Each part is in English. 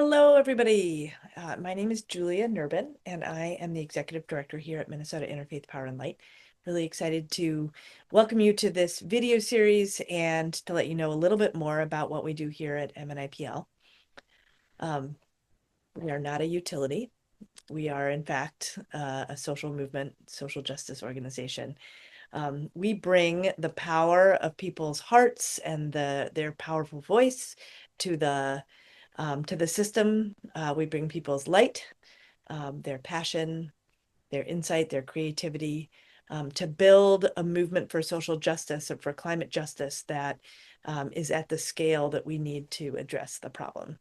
Hello, everybody. My name is Julia Nurbin, and I am the Executive Director here at Minnesota Interfaith Power and Light. Really excited to welcome you to this video series and to let you know a little bit more about what we do here at MNIPL. We are not a utility. We are, in fact, a social movement, social justice organization. We bring the power of people's hearts and their powerful voice to the system. We bring people's light, their passion, their insight, their creativity, to build a movement for social justice and for climate justice that is at the scale that we need to address the problem.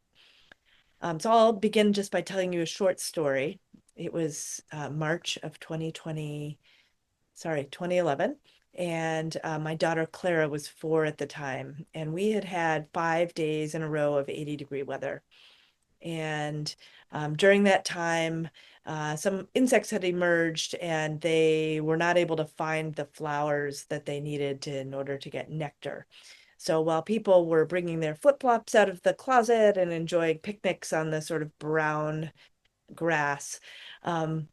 So I'll begin just by telling you a short story. It was March of 2011. And my daughter Clara was 4 at the time. And we had had 5 days in a row of 80-degree weather. And during that time, some insects had emerged and they were not able to find the flowers that they needed in order to get nectar. So while people were bringing their flip-flops out of the closet and enjoying picnics on the sort of brown grass, the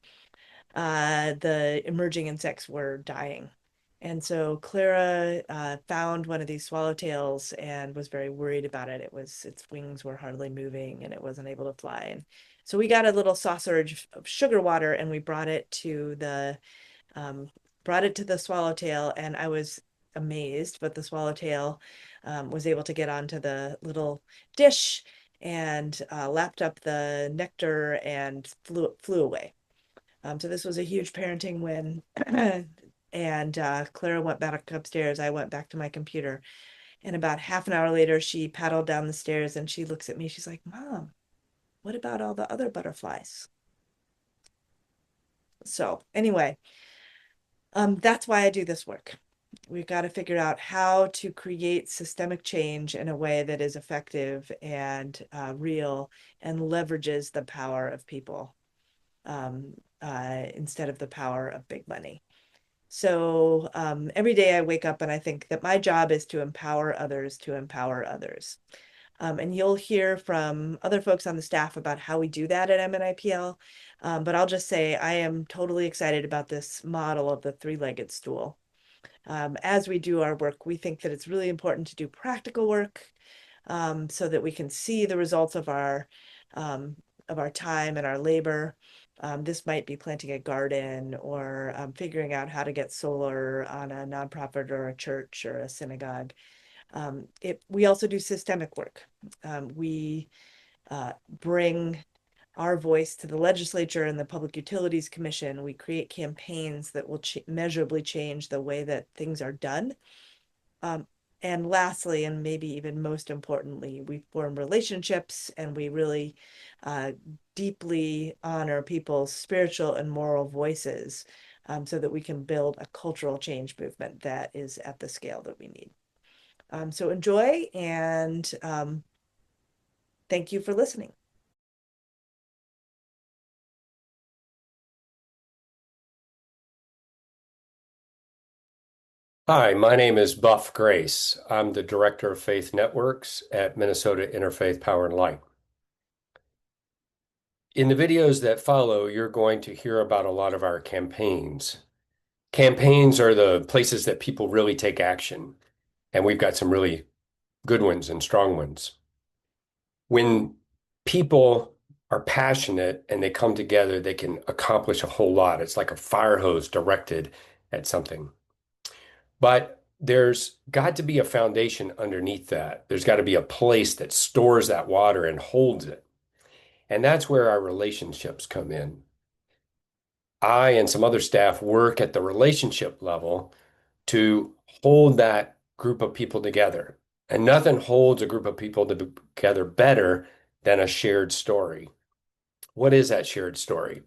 emerging insects were dying. And so Clara found one of these swallowtails and was very worried about it. Its wings were hardly moving and it wasn't able to fly. And so we got a little saucer of sugar water and we brought it to the swallowtail, and I was amazed, but the swallowtail was able to get onto the little dish and lapped up the nectar and flew away. So this was a huge parenting win. And Clara went back upstairs. I went back to my computer. And about half an hour later, she paddled down the stairs and she looks at me. She's like, "Mom, what about all the other butterflies?" So anyway, that's why I do this work. We've got to figure out how to create systemic change in a way that is effective and real and leverages the power of people instead of the power of big money. So every day I wake up and I think that my job is to empower others to empower others. And you'll hear from other folks on the staff about how we do that at MNIPL. But I'll just say I am totally excited about this model of the three-legged stool. As we do our work, we think that it's really important to do practical work so that we can see the results of our time and our labor. This might be planting a garden or figuring out how to get solar on a nonprofit or a church or a synagogue. We also do systemic work. We bring our voice to the legislature and the Public Utilities Commission. We create campaigns that will measurably change the way that things are done. And lastly, and maybe even most importantly, we form relationships and we really deeply honor people's spiritual and moral voices so that we can build a cultural change movement that is at the scale that we need. So enjoy, and thank you for listening. Hi, my name is Buff Grace. I'm the Director of Faith Networks at Minnesota Interfaith Power and Light. In the videos that follow, you're going to hear about a lot of our campaigns. Campaigns are the places that people really take action, and we've got some really good ones and strong ones. When people are passionate and they come together, they can accomplish a whole lot. It's like a fire hose directed at something. But there's got to be a foundation underneath that. There's got to be a place that stores that water and holds it. And that's where our relationships come in. I and some other staff work at the relationship level to hold that group of people together. And nothing holds a group of people together better than a shared story. What is that shared story?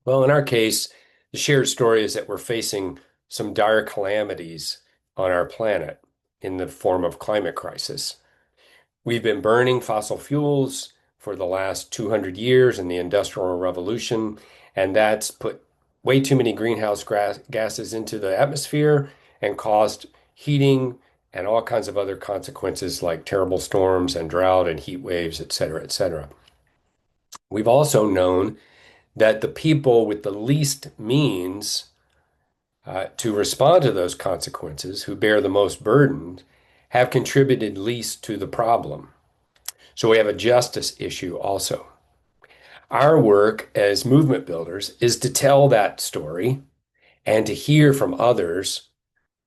Well, in our case, the shared story is that we're facing some dire calamities on our planet in the form of climate crisis. We've been burning fossil fuels for the last 200 years in the Industrial Revolution, and that's put way too many greenhouse gases into the atmosphere and caused heating and all kinds of other consequences like terrible storms and drought and heat waves, et cetera, et cetera. We've also known that the people with the least means to respond to those consequences, who bear the most burden, have contributed least to the problem. So we have a justice issue also. Our work as movement builders is to tell that story and to hear from others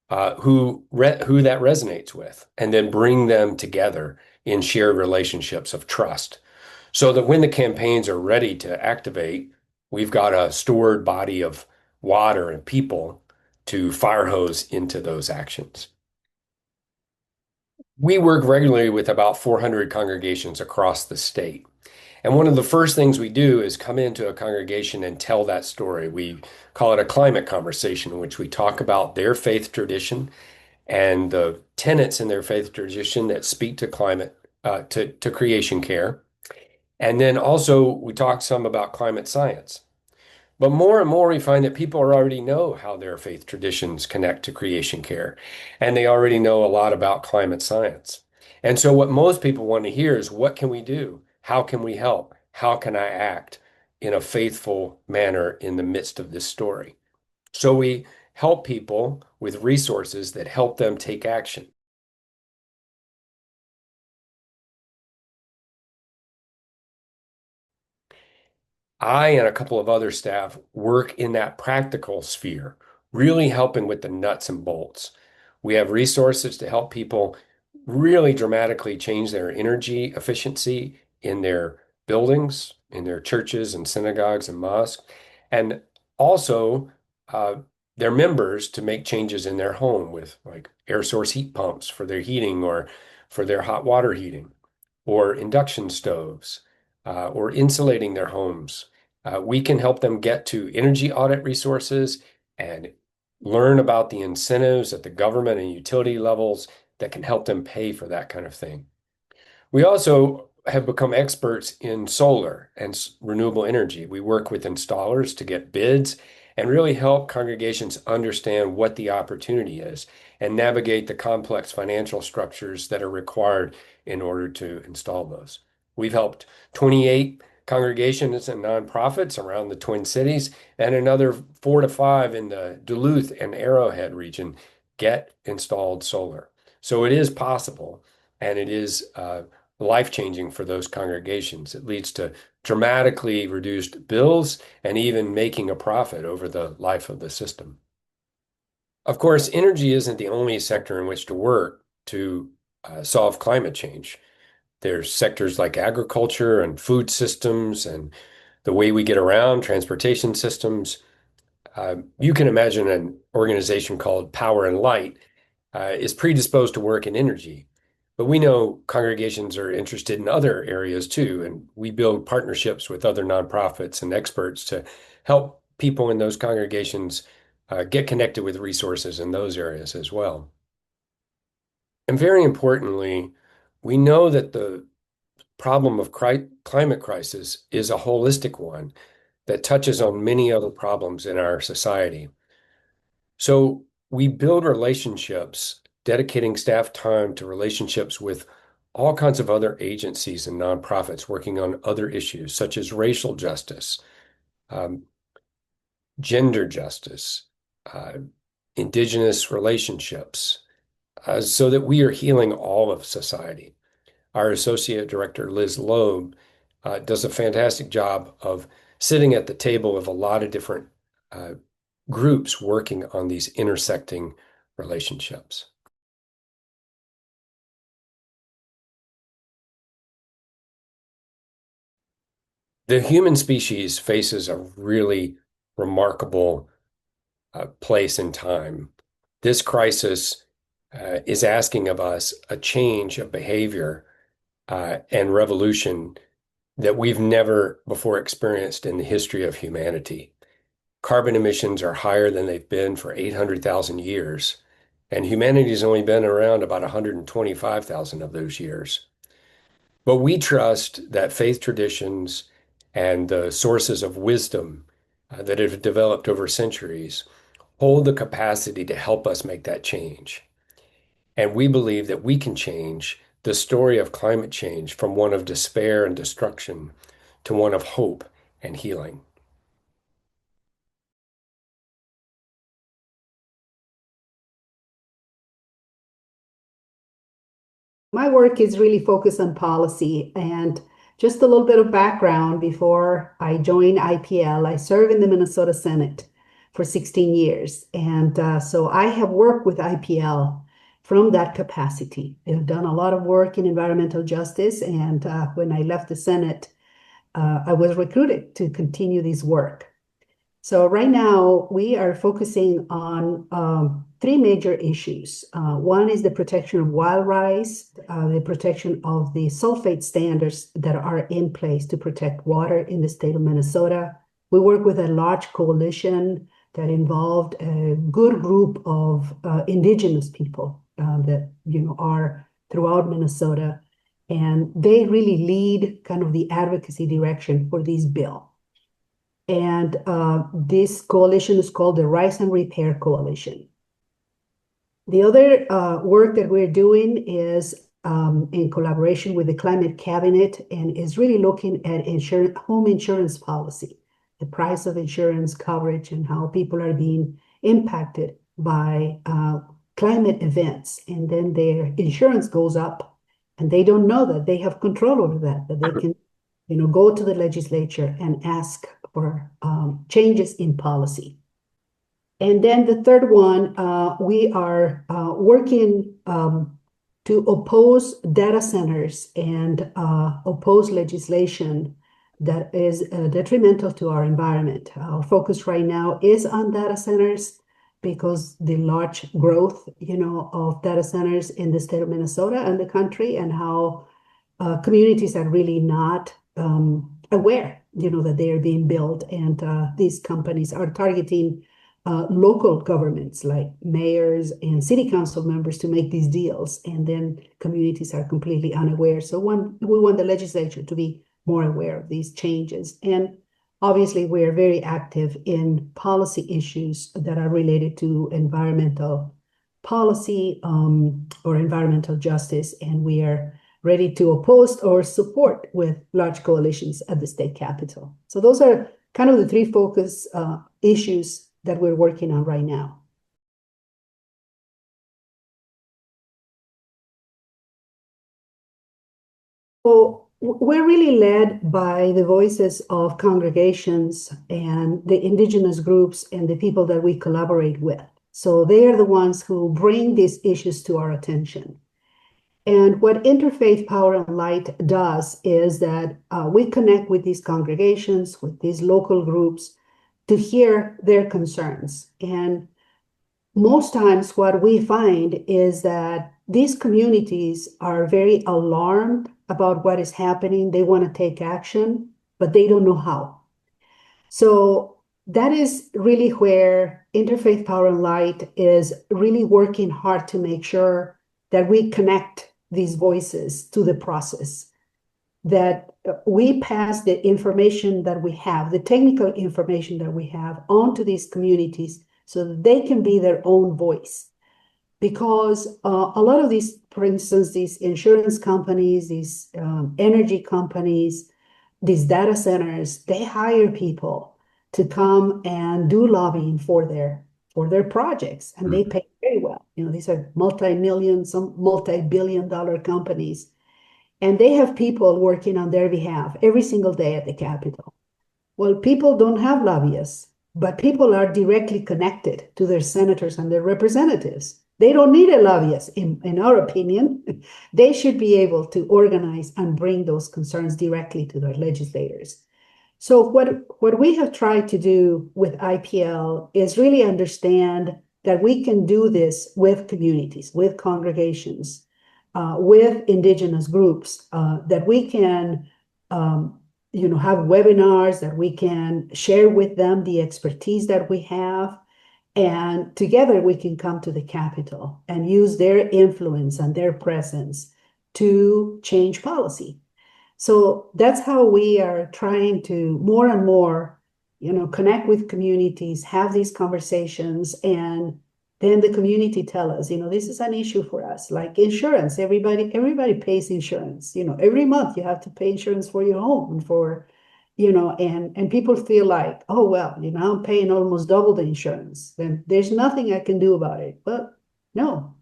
who that resonates with, and then bring them together in shared relationships of trust, so that when the campaigns are ready to activate, we've got a stored body of water and people to fire hose into those actions. We work regularly with about 400 congregations across the state. And one of the first things we do is come into a congregation and tell that story. We call it a climate conversation, in which we talk about their faith tradition and the tenets in their faith tradition that speak to climate, to creation care. And then also we talk some about climate science. But more and more, we find that people already know how their faith traditions connect to creation care, and they already know a lot about climate science. And so, what most people want to hear is, what can we do? How can we help? How can I act in a faithful manner in the midst of this story? So, we help people with resources that help them take action. I and a couple of other staff work in that practical sphere, really helping with the nuts and bolts. We have resources to help people really dramatically change their energy efficiency in their buildings, in their churches and synagogues and mosques, and also uh, their members to make changes in their home with like air source heat pumps for their heating or for their hot water heating, or induction stoves, or insulating their homes. We can help them get to energy audit resources and learn about the incentives at the government and utility levels that can help them pay for that kind of thing. We also have become experts in solar and renewable energy. We work with installers to get bids and really help congregations understand what the opportunity is and navigate the complex financial structures that are required in order to install those. We've helped 28 congregations and nonprofits around the Twin Cities and another 4 to 5 in the Duluth and Arrowhead region get installed solar. So it is possible, and it is life-changing for those congregations. It leads to dramatically reduced bills and even making a profit over the life of the system. Of course, energy isn't the only sector in which to work to solve climate change. There's sectors like agriculture and food systems and the way we get around, transportation systems. You can imagine an organization called Power and Light is predisposed to work in energy. But we know congregations are interested in other areas too, and we build partnerships with other nonprofits and experts to help people in those congregations get connected with resources in those areas as well. And very importantly, we know that the problem of climate crisis is a holistic one that touches on many other problems in our society. So we build relationships, dedicating staff time to relationships with all kinds of other agencies and nonprofits working on other issues, such as racial justice, um, gender justice, uh, indigenous relationships, so that we are healing all of society. Our associate director, Liz Loeb, does a fantastic job of sitting at the table of a lot of different uh, groups working on these intersecting relationships. The human species faces a really remarkable place in time. This crisis is asking of us a change of behavior and revolution that we've never before experienced in the history of humanity. Carbon emissions are higher than they've been for 800,000 years, and humanity's only been around about 125,000 of those years. But we trust that faith traditions and the sources of wisdom that have developed over centuries hold the capacity to help us make that change. And we believe that we can change the story of climate change from one of despair and destruction to one of hope and healing. My work is really focused on policy. And just a little bit of background before I joined IPL, I served in the Minnesota Senate for 16 years. And so I have worked with IPL from that capacity. I've done a lot of work in environmental justice. And when I left the Senate, I was recruited to continue this work. So right now we are focusing on three major issues. One is the protection of wild rice, the protection of the sulfate standards that are in place to protect water in the state of Minnesota. We work with a large coalition that involved a good group of indigenous people that are throughout Minnesota, and they really lead kind of the advocacy direction for this bill. And this coalition is called the Rise and Repair Coalition. The other work that we're doing is in collaboration with the Climate Cabinet, and is really looking at home insurance policy, the price of insurance coverage, and how people are being impacted by climate events. And then their insurance goes up, and they don't know that they have control over that they can go to the legislature and ask for changes in policy. And then the third one, we are working to oppose data centers and oppose legislation that is detrimental to our environment. Our focus right now is on data centers because the large growth, of data centers in the state of Minnesota and the country, and how communities are really not aware, that they are being built, and these companies are targeting local governments like mayors and city council members to make these deals, and then communities are completely unaware. So we want the legislature to be more aware of these changes. And obviously, we are very active in policy issues that are related to environmental policy or environmental justice, and we are ready to oppose or support with large coalitions at the state capitol. So those are kind of the three focus issues that we're working on right now. So we're really led by the voices of congregations and the indigenous groups and the people that we collaborate with. So they are the ones who bring these issues to our attention. And what Interfaith Power and Light does is that we connect with these congregations, with these local groups, to hear their concerns. And most times what we find is that these communities are very alarmed about what is happening. They want to take action, but they don't know how. So that is really where Interfaith Power and Light is really working hard to make sure that we connect these voices to the process, that we pass the information that we have, the technical information that we have, onto these communities so that they can be their own voice. Because a lot of these, for instance, these insurance companies, these energy companies, these data centers, they hire people to come and do lobbying for their projects, and they pay very well. These are multi-million, some multi-billion-dollar companies, and they have people working on their behalf every single day at the Capitol. Well, people don't have lobbyists, but people are directly connected to their senators and their representatives. They don't need a lobbyist, in our opinion. They should be able to organize and bring those concerns directly to their legislators. So what we have tried to do with IPL is really understand that we can do this with communities, with congregations, with indigenous groups, that we can have webinars, that we can share with them the expertise that we have, and together we can come to the Capitol and use their influence and their presence to change policy. So that's how we are trying to more and more, connect with communities, have these conversations, and then the community tell us, this is an issue for us. Like insurance, everybody pays insurance. Every month you have to pay insurance for your home and for, and people feel like, oh well, I'm paying almost double the insurance. Then there's nothing I can do about it. But no,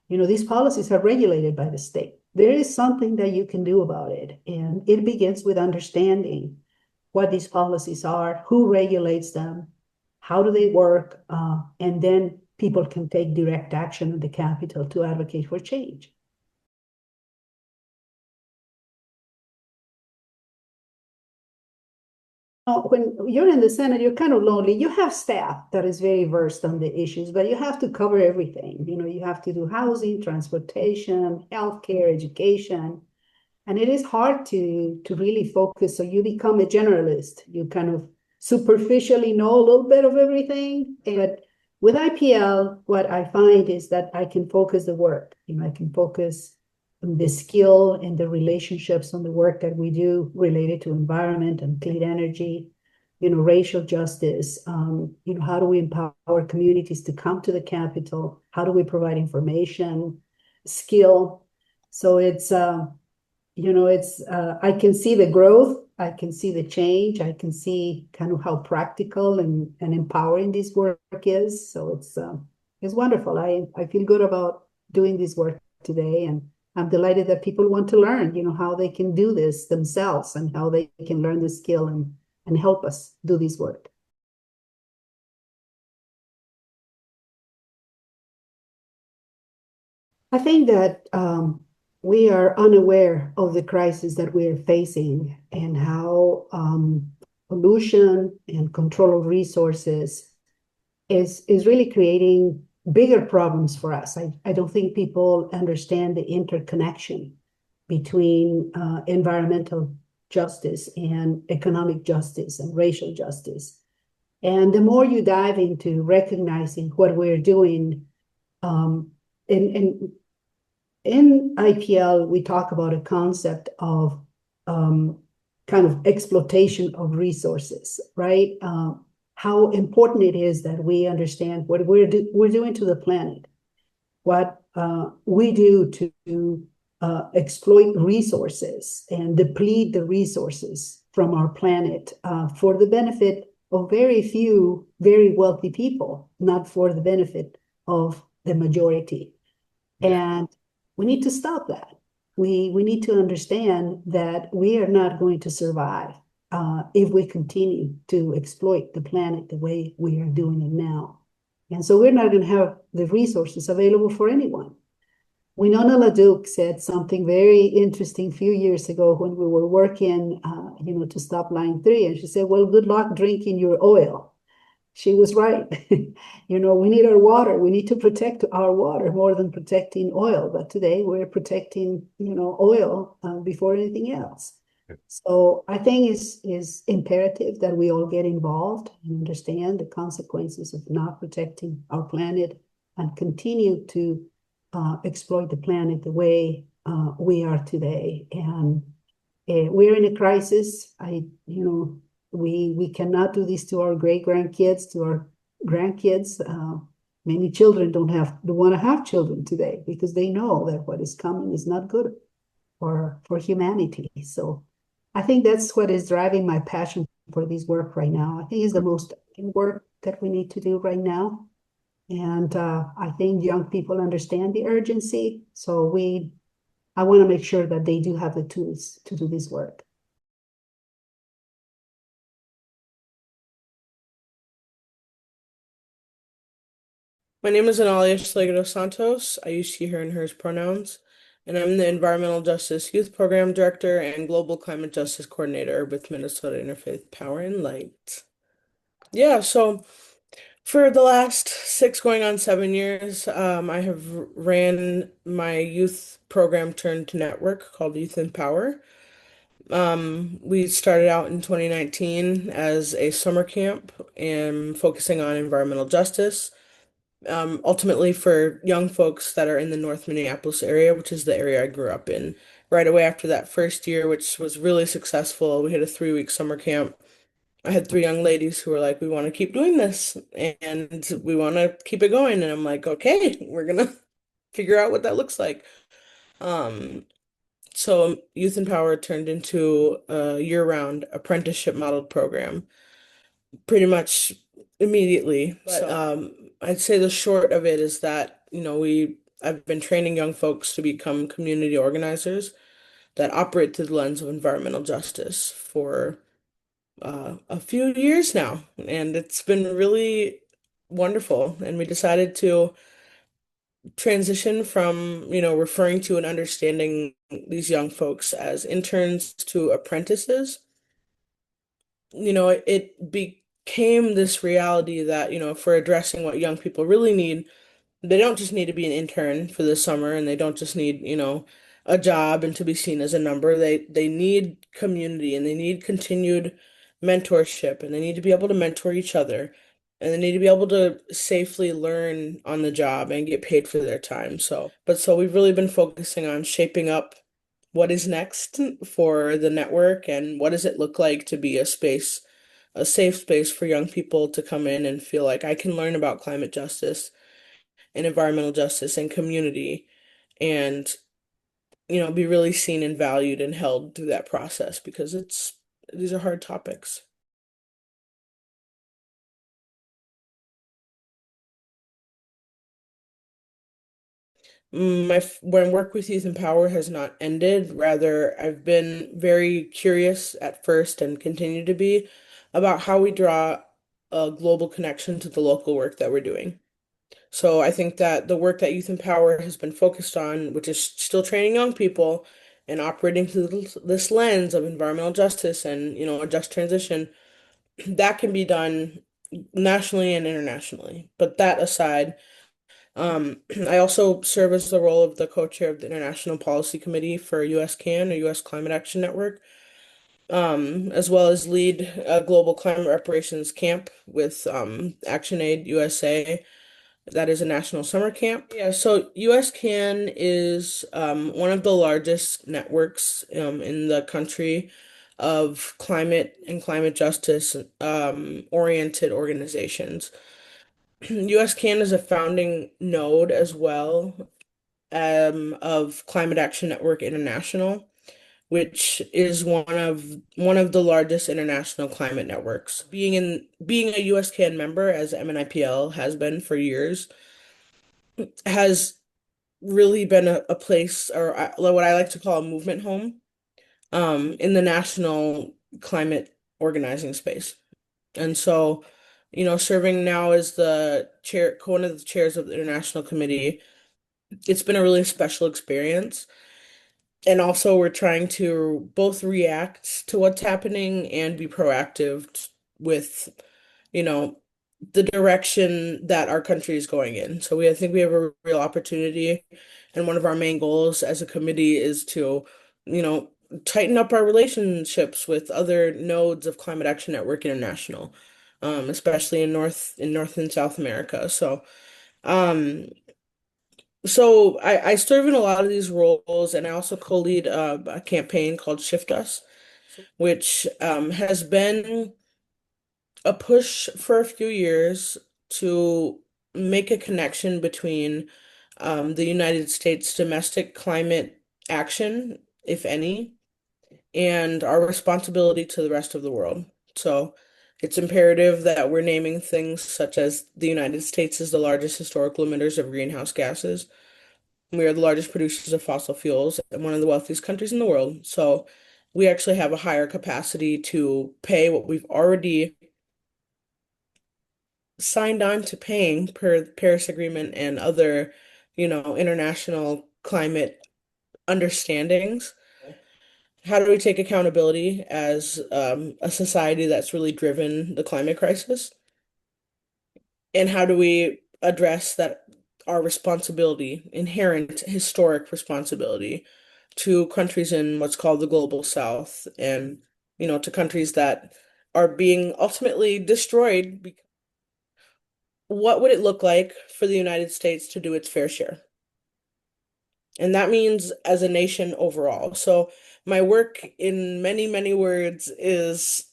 these policies are regulated by the state. There is something that you can do about it, and it begins with understanding what these policies are, who regulates them, how do they work, and then people can take direct action at the Capitol to advocate for change. When you're in the Senate, you're kind of lonely. You have staff that is very versed on the issues, but you have to cover everything. You have to do housing, transportation, healthcare, education. And it is hard to really focus. So you become a generalist. You kind of superficially know a little bit of everything. But with IPL, what I find is that I can focus the work. I can focus on the skill and the relationships on the work that we do related to environment and clean energy, racial justice. How do we empower communities to come to the Capitol? How do we provide information, skill? So it's I can see the growth, I can see the change, I can see kind of how practical and empowering this work is. So it's wonderful. I feel good about doing this work today, and I'm delighted that people want to learn, how they can do this themselves and how they can learn this skill and help us do this work. I think that we are unaware of the crisis that we are facing and how pollution and control of resources is really creating bigger problems for us. I don't think people understand the interconnection between environmental justice and economic justice and racial justice. And the more you dive into recognizing what we're doing, and in IPL, we talk about a concept of kind of exploitation of resources, right? How important it is that we understand what we're doing to the planet, what we do to exploit resources and deplete the resources from our planet for the benefit of very few, very wealthy people, not for the benefit of the majority. And we need to stop that. We need to understand that we are not going to survive if we continue to exploit the planet the way we are doing it now. And so we're not going to have the resources available for anyone. Winona LaDuke said something very interesting a few years ago when we were working, to stop Line 3. And she said, well, good luck drinking your oil. She was right. We need our water. We need to protect our water more than protecting oil. But today we're protecting, oil before anything else. So I think it's imperative that we all get involved and understand the consequences of not protecting our planet and continue to exploit the planet the way we are today. And we're in a crisis. We cannot do this to our great-grandkids, to our grandkids. Many children don't want to have children today because they know that what is coming is not good for humanity. So I think that's what is driving my passion for this work right now. I think it's the most work that we need to do right now. And I think young people understand the urgency. So I want to make sure that they do have the tools to do this work. My name is Analia Schlegel Santos. I use she, her, and hers pronouns, and I'm the Environmental Justice Youth Program Director and Global Climate Justice Coordinator with Minnesota Interfaith Power and Light. Yeah, so for the last 6 going on 7 years, I have ran my youth program turned network called Youth in Power. We started out in 2019 as a summer camp and focusing on environmental justice. Ultimately for young folks that are in the North Minneapolis area, which is the area I grew up in. Right away after that first year, which was really successful, we had a 3-week summer camp. I had three young ladies who were like, we want to keep doing this and we want to keep it going. And I'm like, okay, we're gonna figure out what that looks like. Um, so Youth and Power turned into a year-round apprenticeship modeled program pretty much immediately. But I'd say the short of it is that, I've been training young folks to become community organizers that operate through the lens of environmental justice for a few years now, and it's been really wonderful. And we decided to transition from, referring to and understanding these young folks as interns to apprentices. It became this reality that, if we're addressing what young people really need, they don't just need to be an intern for the summer, and they don't just need, a job and to be seen as a number. They need community, and they need continued mentorship, and they need to be able to mentor each other, and they need to be able to safely learn on the job and get paid for their time. So we've really been focusing on shaping up what is next for the network, and what does it look like to be a safe space for young people to come in and feel like I can learn about climate justice and environmental justice and community, and be really seen and valued and held through that process, because these are hard topics. When work with Youth and Power has not ended, rather, I've been very curious at first and continue to be about how we draw a global connection to the local work that we're doing. So I think that the work that Youth and Power has been focused on, which is still training young people and operating through this lens of environmental justice and, a just transition, that can be done nationally and internationally. But that aside, I also serve as the role of the co-chair of the International Policy Committee for US-CAN, or US Climate Action Network, as well as lead a global climate reparations camp with ActionAid USA. That is a national summer camp. Yeah, so US CAN is one of the largest networks in the country of climate and climate justice oriented organizations. US CAN is a founding node as well of Climate Action Network International, which is one of the largest international climate networks. Being a US CAN member, as MNIPL has been for years, has really been a place, or what I like to call a movement home, in the national climate organizing space. And so, serving now as the chair, one of the chairs of the International Committee, it's been a really special experience. And also, we're trying to both react to what's happening and be proactive with, you know, the direction that our country is going in. So I think we have a real opportunity, and one of our main goals as a committee is to, you know, tighten up our relationships with other nodes of Climate Action Network International, especially in North and South America. Um, I serve in a lot of these roles, and I also co-lead a campaign called Shift Us, which has been a push for a few years to make a connection between the United States domestic climate action, if any, and our responsibility to the rest of the world. So it's imperative that we're naming things such as the United States is the largest historical emitters of greenhouse gases. We are the largest producers of fossil fuels and one of the wealthiest countries in the world. So we actually have a higher capacity to pay what we've already signed on to paying per the Paris Agreement and other, international climate understandings. How do we take accountability as a society that's really driven the climate crisis? And how do we address that our responsibility, inherent historic responsibility to countries in what's called the global south, and, to countries that are being ultimately destroyed? What would it look like for the United States to do its fair share? And that means as a nation overall. So my work, in many, many words, is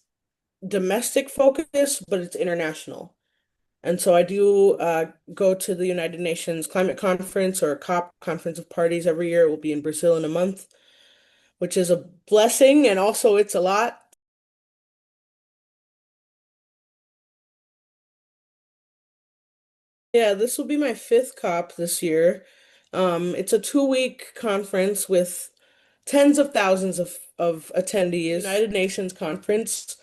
domestic focus, but it's international. And so I do go to the United Nations Climate Conference or COP, Conference of Parties, every year. It will be in Brazil in a month, which is a blessing, and also it's a lot. Yeah, this will be my fifth COP this year. It's a 2-week conference with tens of thousands of attendees. United Nations conference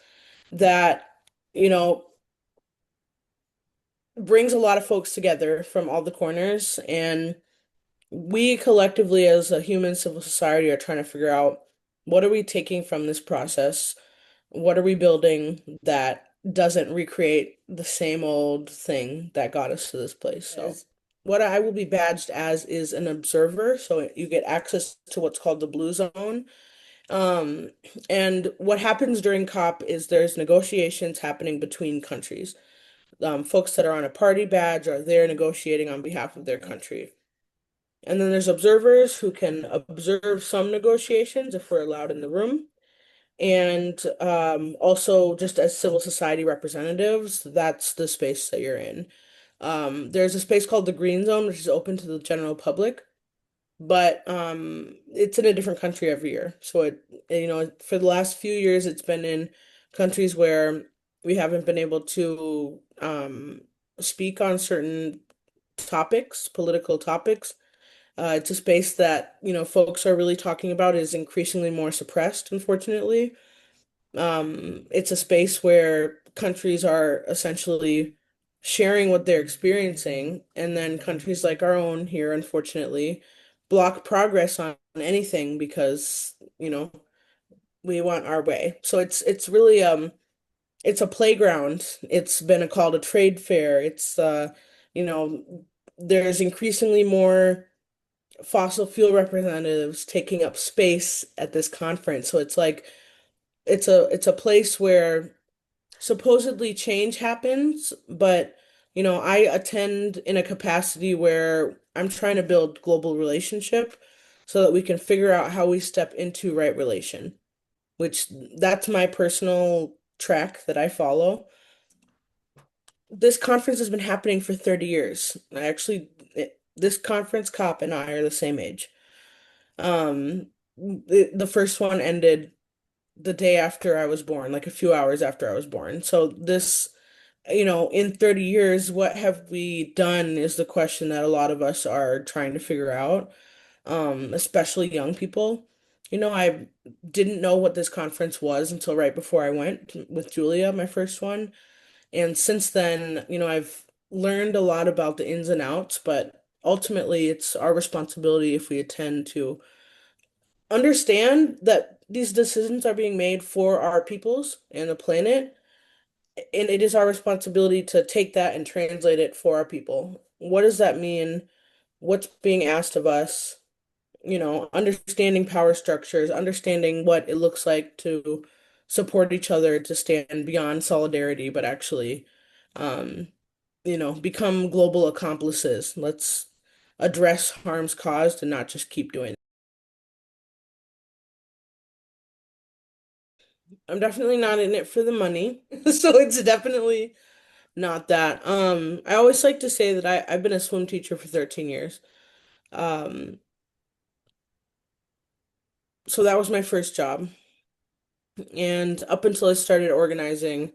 that, you know, brings a lot of folks together from all the corners, and we collectively as a human civil society are trying to figure out what are we taking from this process? What are we building that doesn't recreate the same old thing that got us to this place? So, what I will be badged as is an observer. So, you get access to what's called the Blue Zone. Um, and what happens during COP is there's negotiations happening between countries. Folks that are on a party badge are there negotiating on behalf of their country. And then there's observers who can observe some negotiations if we're allowed in the room. And also, just as civil society representatives, that's the space that you're in. There's a space called the Green Zone, which is open to the general public, but it's in a different country every year. So for the last few years, it's been in countries where we haven't been able to speak on certain topics, political topics. It's a space that, folks are really talking about is increasingly more suppressed, unfortunately. It's a space where countries are essentially sharing what they're experiencing, and then countries like our own here, unfortunately, block progress on anything because, we want our way. So it's really it's a playground. It's been called a trade fair. You know, there's increasingly more fossil fuel representatives taking up space at this conference. So it's like it's a place where supposedly change happens, but I attend in a capacity where I'm trying to build global relationship so that we can figure out how we step into right relation, which that's my personal track that I follow. This conference has been happening for 30 years. This conference COP and I are the same age. The first one ended the day after I was born, like a few hours after I was born. So in 30 years, what have we done is the question that a lot of us are trying to figure out, especially young people. I didn't know what this conference was until right before I went with Julia, my first one. And since then, I've learned a lot about the ins and outs, but ultimately it's our responsibility if we attend to understand that these decisions are being made for our peoples and the planet, and it is our responsibility to take that and translate it for our people. What does that mean? What's being asked of us? Understanding power structures, understanding what it looks like to support each other, to stand beyond solidarity, but actually, um, become global accomplices. Let's address harms caused and not just keep doing it. I'm definitely not in it for the money. So it's definitely not that. I always like to say that I've been a swim teacher for 13 years. Um, so that was my first job. And up until I started organizing,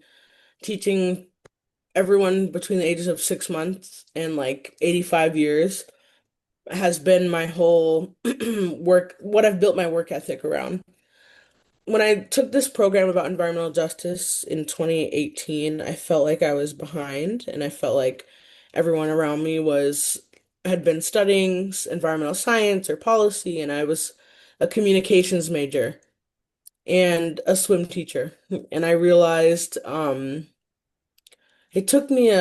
teaching everyone between the ages of 6 months and like 85 years has been my whole what I've built my work ethic around. When I took this program about environmental justice in 2018, I felt like I was behind, and I felt like everyone around me had been studying environmental science or policy, and I was a communications major and a swim teacher. And I realized it took me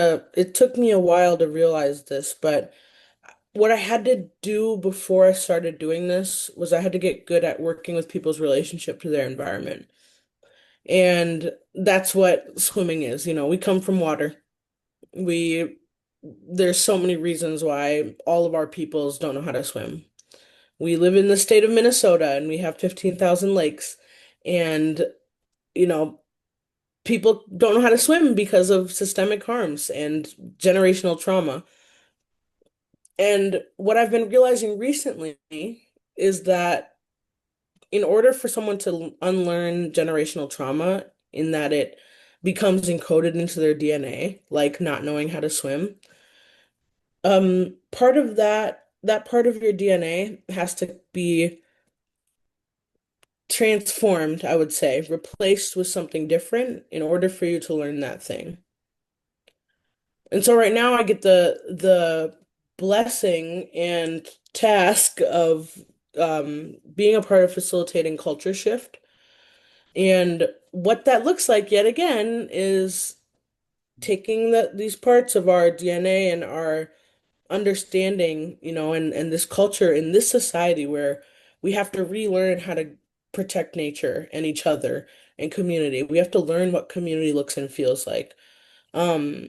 a while to realize this, but what I had to do before I started doing this was I had to get good at working with people's relationship to their environment. And that's what swimming is. We come from water. We There's so many reasons why all of our peoples don't know how to swim. We live in the state of Minnesota and we have 15,000 lakes. And, you know, people don't know how to swim because of systemic harms and generational trauma. And what I've been realizing recently is that in order for someone to unlearn generational trauma, in that it becomes encoded into their DNA, like not knowing how to swim, part of that part of your DNA has to be transformed, I would say, replaced with something different in order for you to learn that thing. And so right now I get the blessing and task of being a part of facilitating culture shift. And what that looks like yet again is taking these parts of our DNA and our understanding, and this culture in this society where we have to relearn how to protect nature and each other and community. We have to learn what community looks and feels like. Um,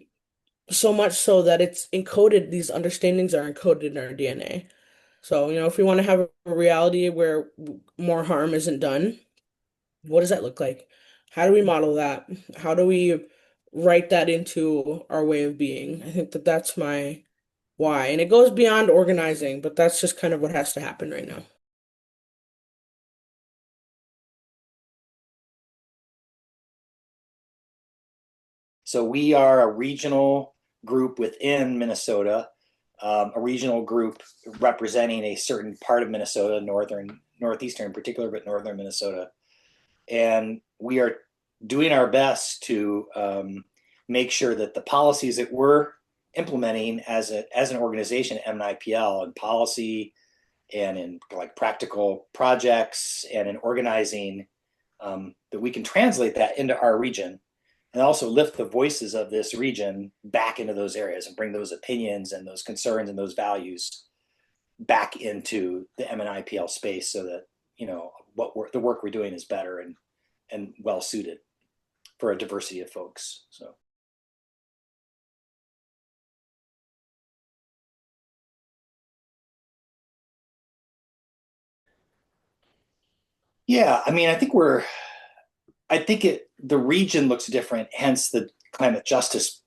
so much so that it's encoded, these understandings are encoded in our DNA. So, if we want to have a reality where more harm isn't done, what does that look like? How do we model that? How do we write that into our way of being? I think that that's my why. And it goes beyond organizing, but that's just kind of what has to happen right now. So we are a regional group within Minnesota, a regional group representing a certain part of Minnesota, northeastern in particular, but northern Minnesota. And we are doing our best to make sure that the policies that we're implementing as an organization, MNIPL, and policy and in like practical projects and in organizing, that we can translate that into our region and also lift the voices of this region back into those areas and bring those opinions and those concerns and those values back into the MNIPL space so that, the work we're doing is better and well suited for a diversity of folks. So. Yeah, I mean, the region looks different, hence the climate justice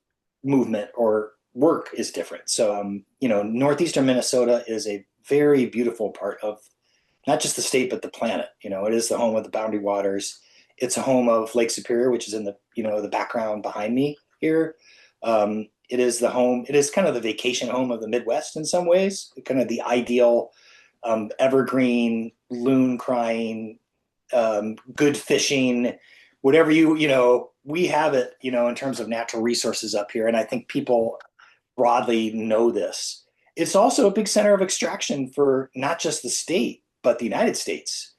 movement or work is different. So, northeastern Minnesota is a very beautiful part of not just the state, but the planet. It is the home of the Boundary Waters. It's a home of Lake Superior, which is in the background behind me here. It is kind of the vacation home of the Midwest in some ways, kind of the ideal evergreen, loon crying, good fishing, whatever we have it, in terms of natural resources up here. And I think people broadly know this. It's also a big center of extraction for not just the state, but the United States.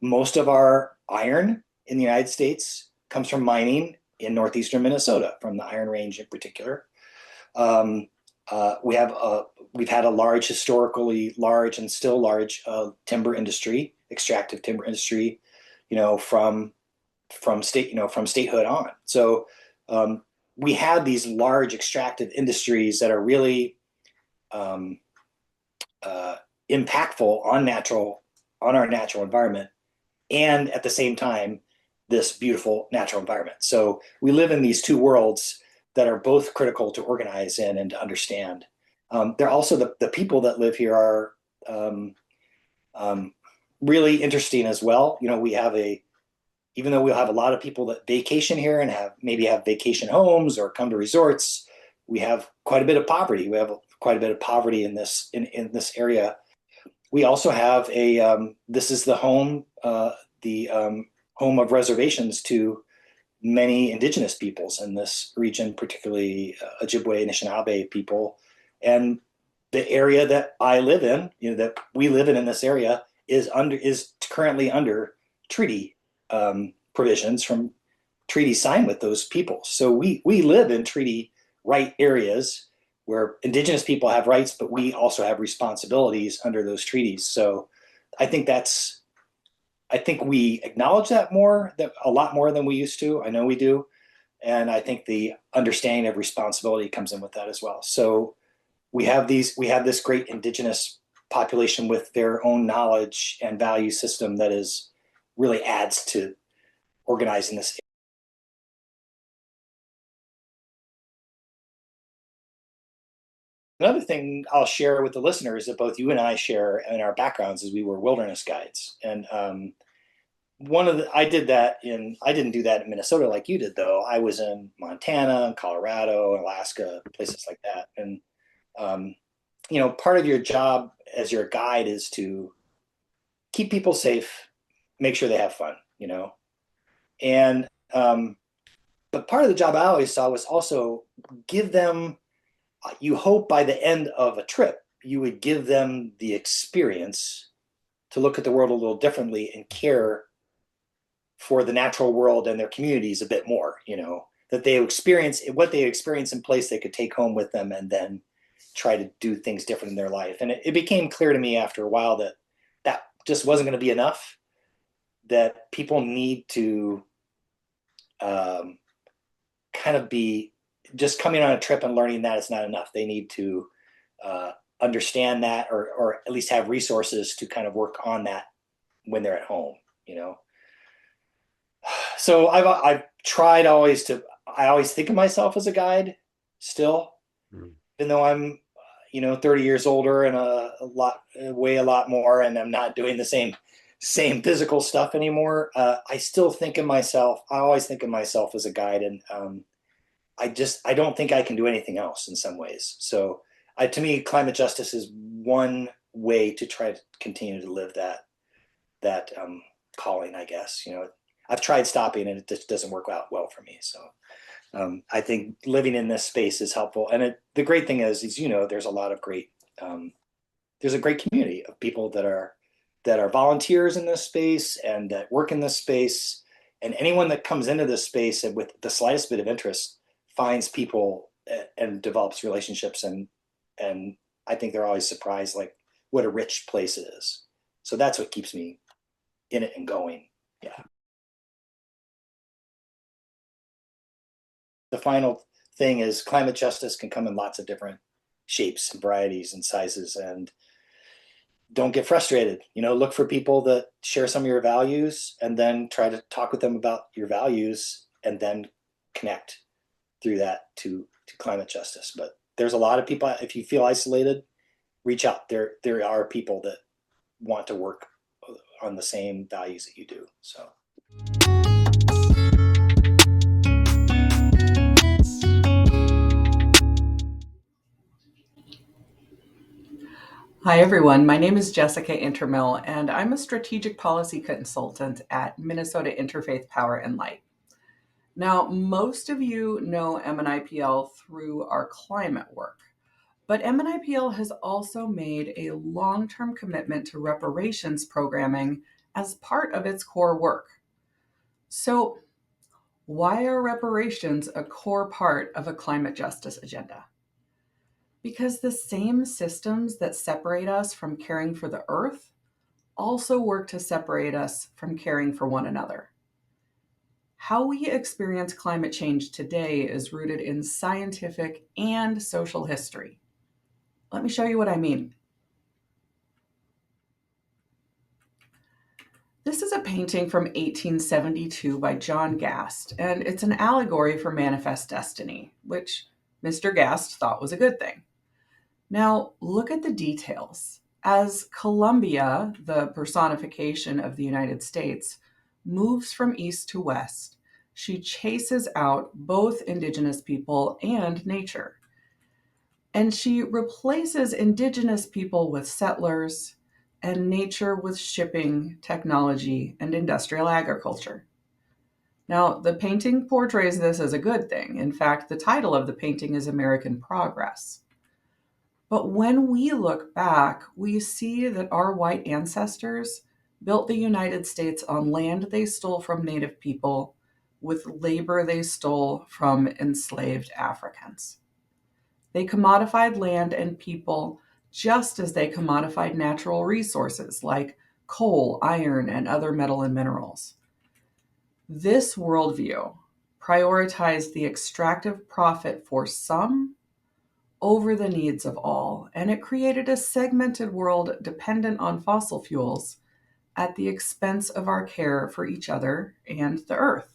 Most of our iron in the United States comes from mining in northeastern Minnesota, from the Iron Range in particular. We've had a historically large and still large timber industry, extractive timber industry, from statehood on. So we had these large extractive industries that are really impactful on our natural environment, and at the same time, this beautiful natural environment. So we live in these two worlds that are both critical to organize in and to understand. They're also the people that live here are really interesting as well. Even though we'll have a lot of people that vacation here and maybe have vacation homes or come to resorts, we have quite a bit of poverty. We have quite a bit of poverty in this area. We also have this is the home home of reservations to many indigenous peoples in this region, particularly Ojibwe, Anishinaabe people. And the area that I live in, that we live in this area, is currently under treaty provisions from treaties signed with those peoples. So we live in treaty right areas where indigenous people have rights, but we also have responsibilities under those treaties. So I think we acknowledge that a lot more than we used to. I know we do. And I think the understanding of responsibility comes in with that as well. So we have this great indigenous population with their own knowledge and value system that really adds to organizing this Another thing I'll share with the listeners that both you and I share in our backgrounds is we were wilderness guides. And I didn't do that in Minnesota like you did, though. I was in Montana, Colorado, Alaska, places like that. And, part of your job as your guide is to keep people safe, make sure they have fun, And, but part of the job I always saw was also give them, you hope by the end of a trip, you would give them the experience to look at the world a little differently and care for the natural world and their communities a bit more, that they experience what they experience in place, they could take home with them and then try to do things different in their life. And it became clear to me after a while that that just wasn't going to be enough, that people need to kind of be just coming on a trip and learning that it's not enough. They need to understand that or at least have resources to kind of work on that when they're at home, So I've tried I always think of myself as a guide still, even though I'm, 30 years older and weigh a lot more, and I'm not doing the same physical stuff anymore. I always think of myself as a guide. And I don't think I can do anything else in some ways. So to me, climate justice is one way to try to continue to live that calling, I guess. I've tried stopping and it just doesn't work out well for me. So I think living in this space is helpful. And the great thing is, there's a lot of there's a great community of people that are volunteers in this space and that work in this space. And anyone that comes into this space and with the slightest bit of interest finds people and develops relationships. And I think they're always surprised, like, what a rich place it is. So that's what keeps me in it and going. Yeah. The final thing is climate justice can come in lots of different shapes and varieties and sizes, and don't get frustrated. Look for people that share some of your values and then try to talk with them about your values and then connect through that to climate justice. But there's a lot of people, if you feel isolated, reach out. There are people that want to work on the same values that you do. So. Hi, everyone. My name is Jessica Intermill, and I'm a strategic policy consultant at Minnesota Interfaith Power and Light. Now, most of you know MNIPL through our climate work, but MNIPL has also made a long-term commitment to reparations programming as part of its core work. So, why are reparations a core part of a climate justice agenda? Because the same systems that separate us from caring for the earth also work to separate us from caring for one another. How we experience climate change today is rooted in scientific and social history. Let me show you what I mean. This is a painting from 1872 by John Gast, and it's an allegory for manifest destiny, which Mr. Gast thought was a good thing. Now, look at the details. As Columbia, the personification of the United States, moves from east to west, she chases out both indigenous people and nature. And she replaces indigenous people with settlers and nature with shipping, technology, and industrial agriculture. Now, the painting portrays this as a good thing. In fact, the title of the painting is American Progress. But when we look back, we see that our white ancestors built the United States on land they stole from Native people with labor they stole from enslaved Africans. They commodified land and people just as they commodified natural resources like coal, iron, and other metal and minerals. This worldview prioritized the extractive profit for some over the needs of all, and it created a segmented world dependent on fossil fuels at the expense of our care for each other and the earth.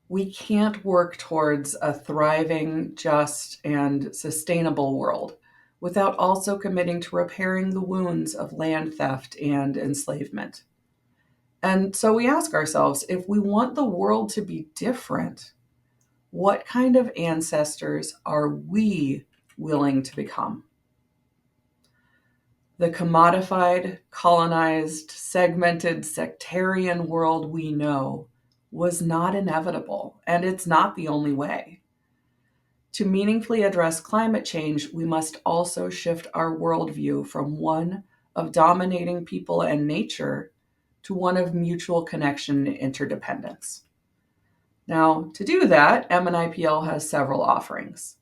We can't work towards a thriving, just, and sustainable world without also committing to repairing the wounds of land theft and enslavement. And so we ask ourselves, if we want the world to be different, what kind of ancestors are we willing to become? The commodified, colonized, segmented, sectarian world we know was not inevitable, and it's not the only way. To meaningfully address climate change, we must also shift our worldview from one of dominating people and nature to one of mutual connection and interdependence. Now, to do that, MNIPL has several offerings.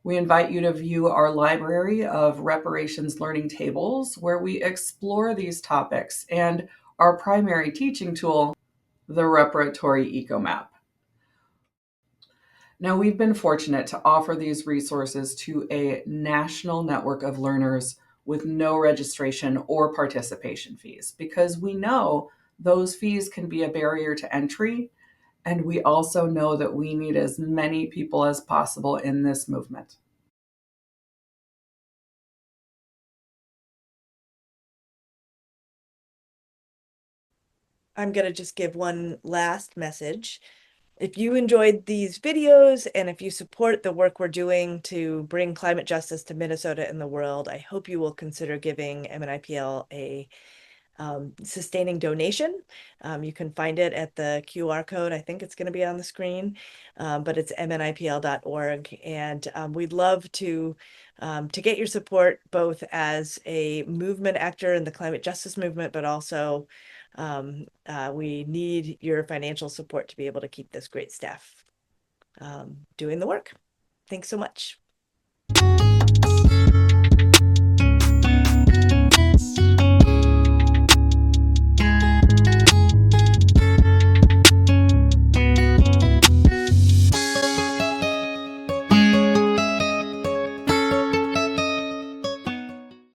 We invite you to view our library of reparations learning tables, where we explore these topics, and our primary teaching tool, the Reparatory Ecomap. Now, we've been fortunate to offer these resources to a national network of learners with no registration or participation fees, because we know those fees can be a barrier to entry, and we also know that we need as many people as possible in this movement. I'm going to just give one last message. If you enjoyed these videos and if you support the work we're doing to bring climate justice to Minnesota and the world, I hope you will consider giving MNIPL a sustaining donation. You can find it at the QR code. I think it's going to be on the screen, but it's mnipl.org. And we'd love to get your support both as a movement actor in the climate justice movement, but also we need your financial support to be able to keep this great staff doing the work. Thanks so much.